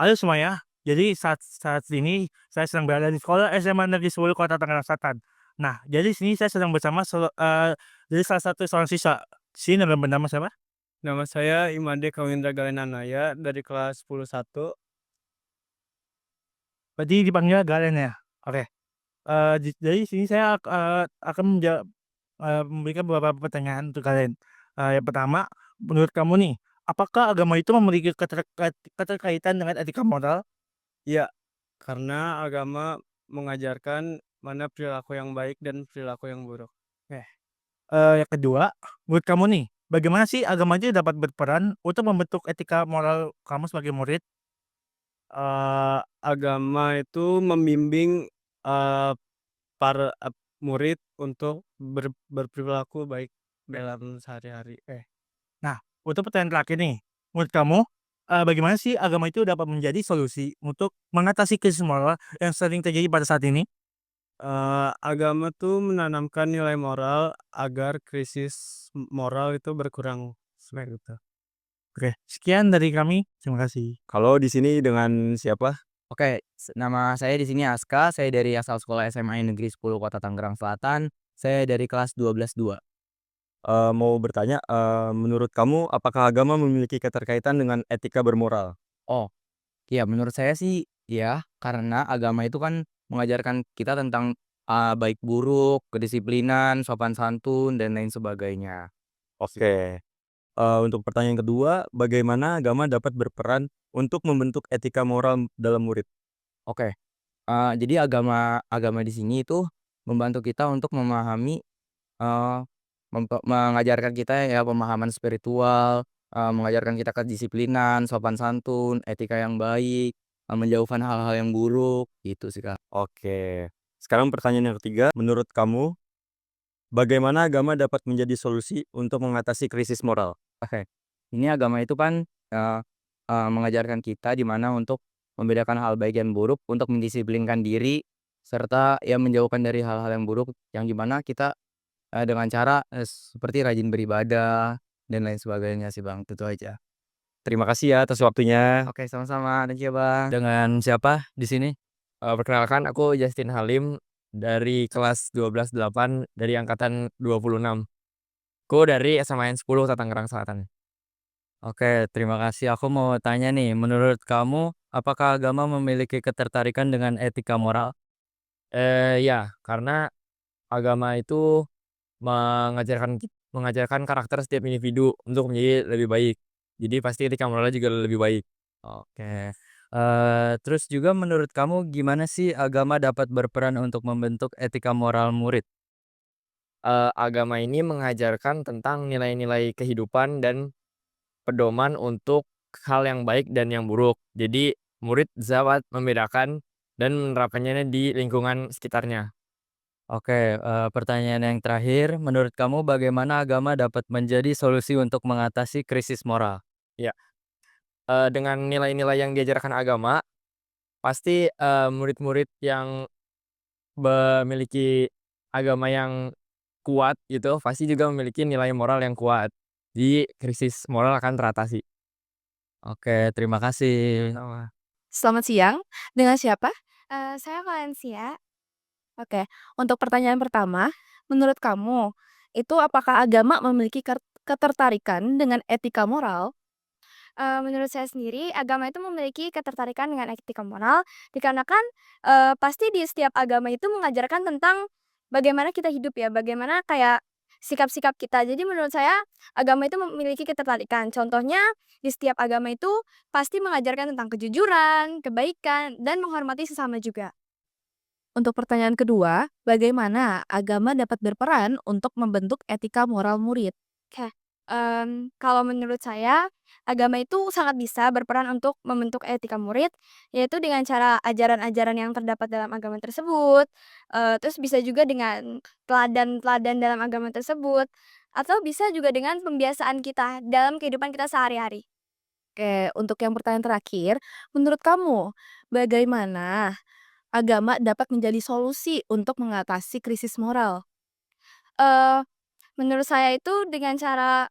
Halo semuanya, jadi saat saat ini saya sedang berada di sekolah SMA Negeri 10 Kota Tangerang Selatan. Nah, jadi di sini saya sedang bersama jadi salah satu seorang siswa. Sini bernama siapa? Nama saya Imade Kawindra Galenanaya dari kelas 10 1. Berarti dipanggilnya Galen ya? Oke, jadi di sini saya akan memberikan beberapa pertanyaan untuk kalian. Yang pertama, menurut kamu nih, apakah agama itu memiliki keterkaitan dengan etika moral? Ya, karena agama mengajarkan mana perilaku yang baik dan perilaku yang buruk. Oke. Yang kedua, menurut kamu nih, bagaimana sih agama itu dapat berperan untuk membentuk etika moral kamu sebagai murid? Agama itu membimbing, eee, murid untuk berperilaku baik dalam sehari-hari. Nah, untuk pertanyaan terakhir nih, menurut kamu, bagaimana sih agama itu dapat menjadi solusi untuk mengatasi krisis moral yang sering terjadi pada saat ini? Agama tuh menanamkan nilai moral agar krisis moral itu berkurang, seperti itu. Oke, sekian dari kami, terima kasih. Kalau di sini dengan siapa? Oke, nama saya di sini Aska, saya dari asal sekolah SMA Negeri 10 Kota Tangerang Selatan, saya dari kelas 12 2. Mau bertanya, menurut kamu apakah agama memiliki keterkaitan dengan etika bermoral? Oh, iya menurut saya sih ya, karena agama itu kan mengajarkan kita tentang, baik buruk, kedisiplinan, sopan santun, dan lain sebagainya. Oke, untuk pertanyaan kedua, bagaimana agama dapat berperan untuk membentuk etika moral dalam murid? Oke, jadi agama agama di sini itu membantu kita untuk memahami, eee, mengajarkan kita ya pemahaman spiritual, mengajarkan kita kedisiplinan, sopan santun, etika yang baik, menjauhkan hal-hal yang buruk, gitu sih, Kak. Oke, sekarang pertanyaan yang ketiga, menurut kamu bagaimana agama dapat menjadi solusi untuk mengatasi krisis moral? Oke, ini agama itu kan, eee eee, mengajarkan kita di mana untuk membedakan hal baik dan buruk, untuk mendisiplinkan diri, serta ya menjauhkan dari hal-hal yang buruk yang di mana kita, dengan cara, seperti rajin beribadah dan lain sebagainya sih, Bang, itu aja. Terima kasih ya atas waktunya. Oke, sama-sama, thank you, Bang. Dengan siapa di sini? Perkenalkan aku Justin Halim dari kelas 12 8 dari angkatan 26. Aku dari SMA 10 Tangerang Selatan. Oke, terima kasih. Aku mau tanya nih, menurut kamu, apakah agama memiliki ketertarikan dengan etika moral? Ya, karena agama itu mengajarkan karakter setiap individu untuk menjadi lebih baik. Jadi pasti etika moralnya juga lebih baik. Oke. Terus juga menurut kamu gimana sih agama dapat berperan untuk membentuk etika moral murid? Agama ini mengajarkan tentang nilai-nilai kehidupan dan pedoman untuk hal yang baik dan yang buruk. Jadi murid dapat membedakan dan menerapkannya di lingkungan sekitarnya. Oke, pertanyaan yang terakhir, menurut kamu bagaimana agama dapat menjadi solusi untuk mengatasi krisis moral? Ya, dengan nilai-nilai yang diajarkan agama, pasti, murid-murid yang memiliki agama yang kuat gitu, pasti juga memiliki nilai moral yang kuat. Jadi krisis moral akan teratasi. Oke, terima kasih. Sama. Selamat siang, dengan siapa? Saya Valencia. Oke, untuk pertanyaan pertama, menurut kamu, itu apakah agama memiliki ketertarikan dengan etika moral? Menurut saya sendiri, agama itu memiliki ketertarikan dengan etika moral, dikarenakan, pasti di setiap agama itu mengajarkan tentang bagaimana kita hidup ya, bagaimana kayak sikap-sikap kita. Jadi menurut saya, agama itu memiliki ketertarikan. Contohnya, di setiap agama itu pasti mengajarkan tentang kejujuran, kebaikan, dan menghormati sesama juga. Untuk pertanyaan kedua, bagaimana agama dapat berperan untuk membentuk etika moral murid? Oke, kalau menurut saya, agama itu sangat bisa berperan untuk membentuk etika murid, yaitu dengan cara ajaran-ajaran yang terdapat dalam agama tersebut, terus bisa juga dengan teladan-teladan dalam agama tersebut, atau bisa juga dengan pembiasaan kita dalam kehidupan kita sehari-hari. Oke, untuk yang pertanyaan terakhir, menurut kamu, bagaimana agama dapat menjadi solusi untuk mengatasi krisis moral? Eee, Menurut saya itu dengan cara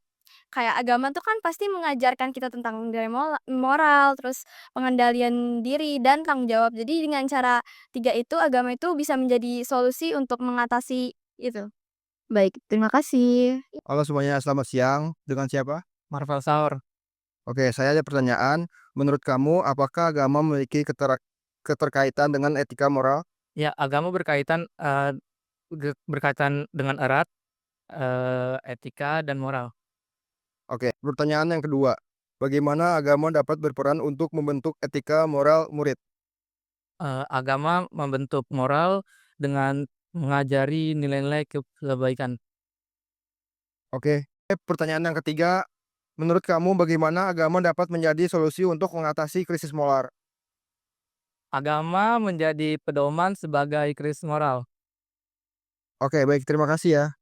Kayak agama tuh kan pasti mengajarkan kita tentang nilai moral, terus pengendalian diri dan tanggung jawab. Jadi dengan cara 3 itu, agama itu bisa menjadi solusi untuk mengatasi itu. Baik, terima kasih. Halo semuanya, selamat siang. Dengan siapa? Marvel Saur. Oke, saya ada pertanyaan. Menurut kamu, apakah agama memiliki keterkaitan dengan etika moral? Ya, agama berkaitan dengan erat etika dan moral. Oke, pertanyaan yang kedua. Bagaimana agama dapat berperan untuk membentuk etika moral murid? Agama membentuk moral dengan mengajari nilai-nilai kebaikan. Oke, pertanyaan yang ketiga. Menurut kamu, bagaimana agama dapat menjadi solusi untuk mengatasi krisis moral? Agama menjadi pedoman sebagai krisis moral. Oke, baik. Terima kasih ya.